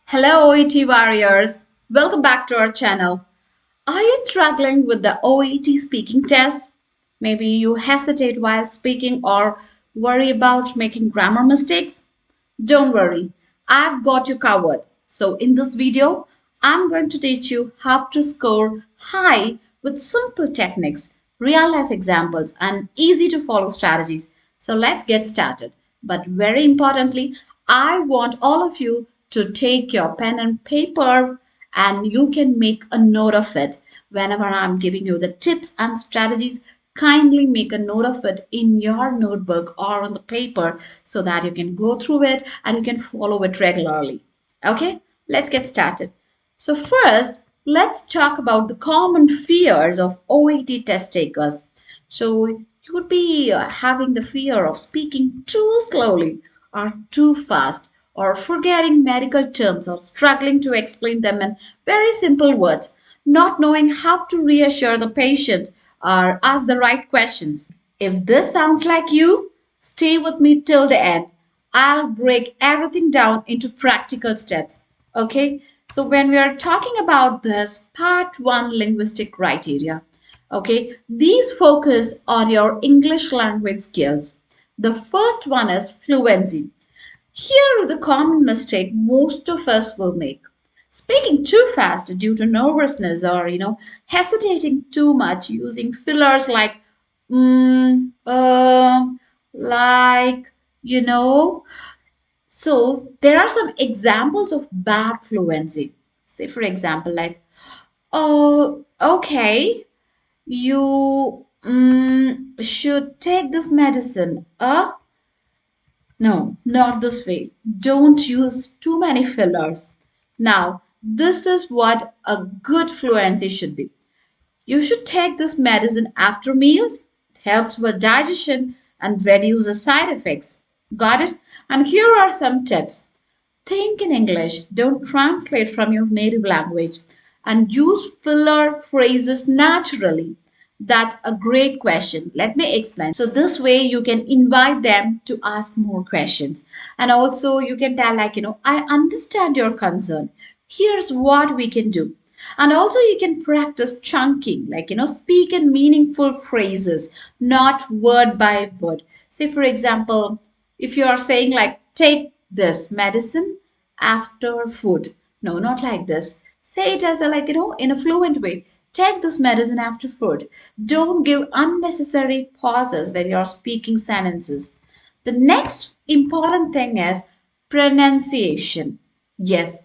Hello, OET warriors. Welcome back to our channel. Are you struggling with the OET speaking test? Maybe you hesitate while speaking or worry about making grammar mistakes? Don't worry, I've got you covered. So, in this video, I'm going to teach you how to score high with simple techniques, real life examples, and easy to follow strategies. So, let's get started. But very importantly, I want all of you to take your pen and paper and you can make a note of it. Whenever I'm giving you the tips and strategies, kindly make a note of it in your notebook or on the paper so that you can go through it and you can follow it regularly. Okay, let's get started. So, first, let's talk about the common fears of OET test takers. So, you would be having the fear of speaking too slowly or too fast or forgetting medical terms or struggling to explain them in very simple words, not knowing how to reassure the patient or ask the right questions. If this sounds like you, stay with me till the end. I'll break everything down into practical steps. Okay? So, when we are talking about this part 1 linguistic criteria, okay, these focus on your English language skills. The first one is fluency. Here is the common mistake most of us will make. Speaking too fast due to nervousness or, hesitating too much using fillers like, mm, like, you know. So there are some examples of bad fluency. Say, for example, like, oh, okay, you should take this medicine. No, not this way. Don't use too many fillers. Now, this is what a good fluency should be. You should take this medicine after meals. It helps with digestion and reduces side effects. Got it? And here are some tips. Think in English, don't translate from your native language, and use filler phrases naturally. That's a great question. Let me explain. So, this way you can invite them to ask more questions. And also, you can tell, like, I understand your concern. Here's what we can do. And also, you can practice chunking, like, speak in meaningful phrases, not word by word. Say, for example, if you are saying, like, take this medicine after food. No, not like this. Say it as a, like, in a fluent way. Take this medicine after food. Don't give unnecessary pauses when you're speaking sentences. The next important thing is pronunciation. Yes,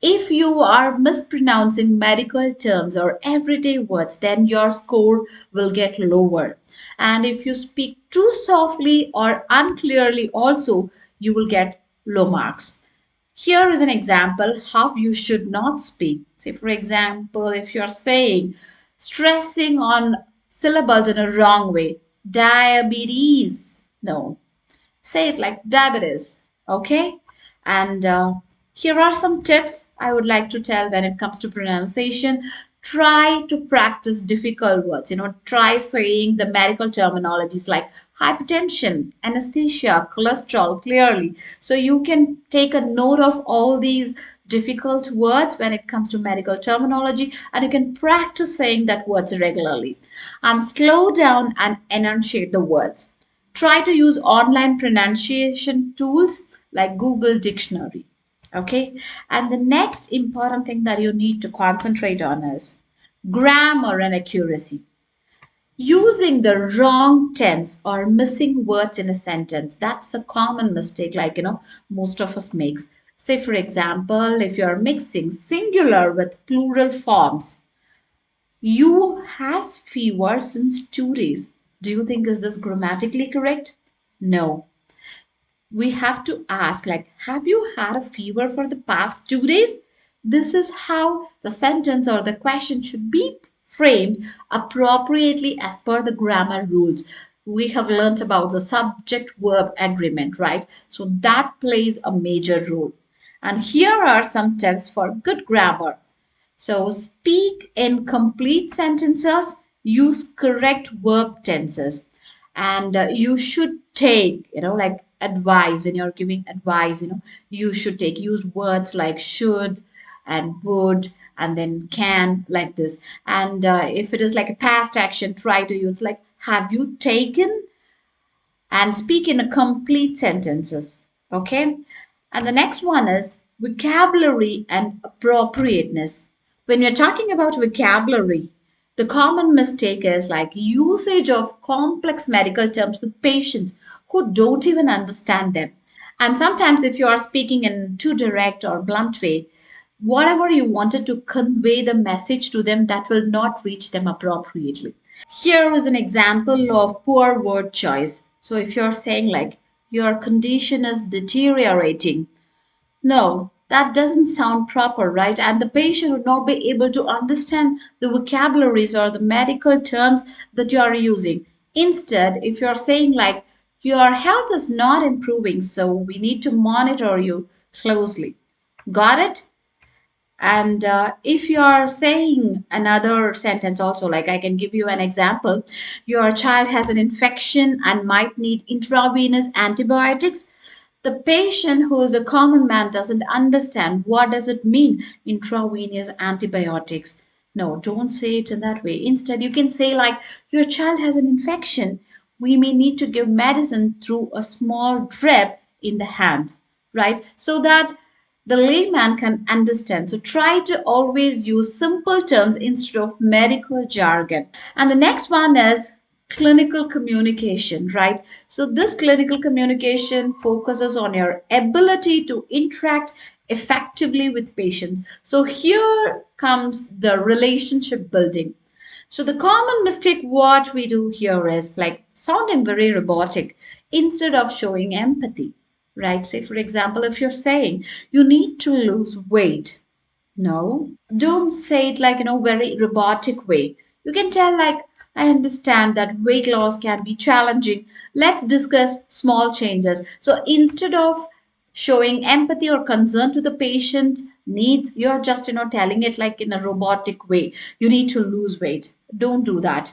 if you are mispronouncing medical terms or everyday words, then your score will get lower. And if you speak too softly or unclearly, also, you will get low marks. Here is an example how you should not speak. Say, for example, if you're saying stressing on syllables in a wrong way, diabetes. No, say it like diabetes. Okay? And here are some tips I would like to tell when it comes to pronunciation. Try to practice difficult words. Try saying the medical terminologies like hypertension, anesthesia, cholesterol clearly. So you can take a note of all these difficult words when it comes to medical terminology and you can practice saying that words regularly. And slow down and enunciate the words. Try to use online pronunciation tools like Google Dictionary. Okay. And the next important thing that you need to concentrate on is grammar and accuracy. Using the wrong tense or missing words in a sentence, that's a common mistake, like, most of us makes. Say, for example, if you're mixing singular with plural forms, you has fever since 2 days. Do you think is this grammatically correct? No. We have to ask, like, have you had a fever for the past 2 days? This is how the sentence or the question should be framed appropriately as per the grammar rules. We have learnt about the subject verb agreement, right? So that plays a major role. And here are some tips for good grammar. So speak in complete sentences, use correct verb tenses, and you should take, like advice, when you're giving advice, you should take use words like should and would and then can, like this. And if it is like a past action, try to use like have you taken, and speak in a complete sentences. Okay. And the next one is vocabulary and appropriateness. When we're talking about vocabulary, the common mistake is like usage of complex medical terms with patients who don't even understand them. And sometimes if you are speaking in too direct or blunt way, whatever you wanted to convey the message to them, that will not reach them appropriately. Here is an example of poor word choice. So if you're saying like your condition is deteriorating, no, that doesn't sound proper, right? And the patient would not be able to understand the vocabularies or the medical terms that you are using. Instead, if you're saying like your health is not improving, so we need to monitor you closely. Got it? And if you are saying another sentence also, like I can give you an example, your child has an infection and might need intravenous antibiotics. The patient who is a common man doesn't understand what does it mean intravenous antibiotics. No, don't say it in that way. Instead, you can say like your child has an infection. We may need to give medicine through a small drip in the hand, right? So that the layman can understand. So try to always use simple terms instead of medical jargon. And the next one is clinical communication, right? So this clinical communication focuses on your ability to interact effectively with patients. So here comes the relationship building. So the common mistake what we do here is like sounding very robotic instead of showing empathy, right? Say for example, if you're saying you need to lose weight, no, don't say it like, very robotic way. You can tell like, I understand that weight loss can be challenging. Let's discuss small changes. So instead of showing empathy or concern to the patient needs, you're just, telling it like in a robotic way. You need to lose weight. Don't do that.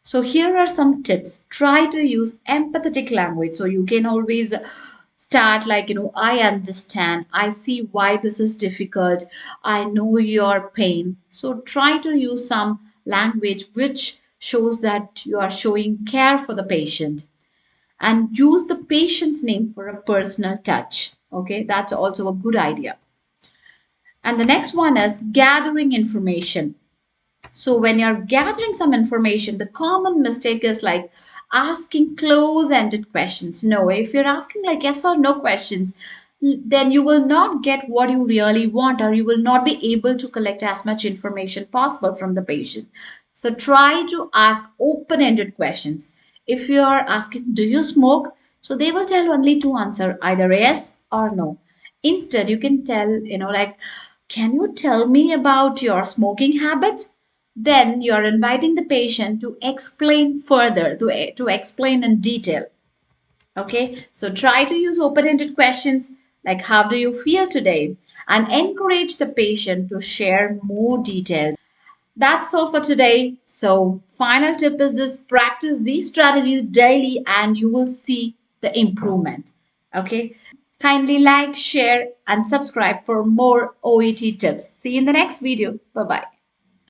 So here are some tips. Try to use empathetic language. So you can always start like, I understand. I see why this is difficult. I know your pain. So try to use some language which shows that you are showing care for the patient, and use the patient's name for a personal touch. Okay, that's also a good idea. And the next one is gathering information. So when you're gathering some information, the common mistake is like asking close-ended questions. No, if you're asking like yes or no questions, then you will not get what you really want, or you will not be able to collect as much information possible from the patient. So try to ask open-ended questions. If you are asking, do you smoke? So they will tell only two answer, either yes or no. Instead, you can tell, like, can you tell me about your smoking habits? Then you're inviting the patient to explain further, to explain in detail. Okay, so try to use open ended questions like, how do you feel today? And encourage the patient to share more details. That's all for today. So, final tip is this: practice these strategies daily and you will see the improvement. Okay, kindly like, share, and subscribe for more OET tips. See you in the next video. Bye bye.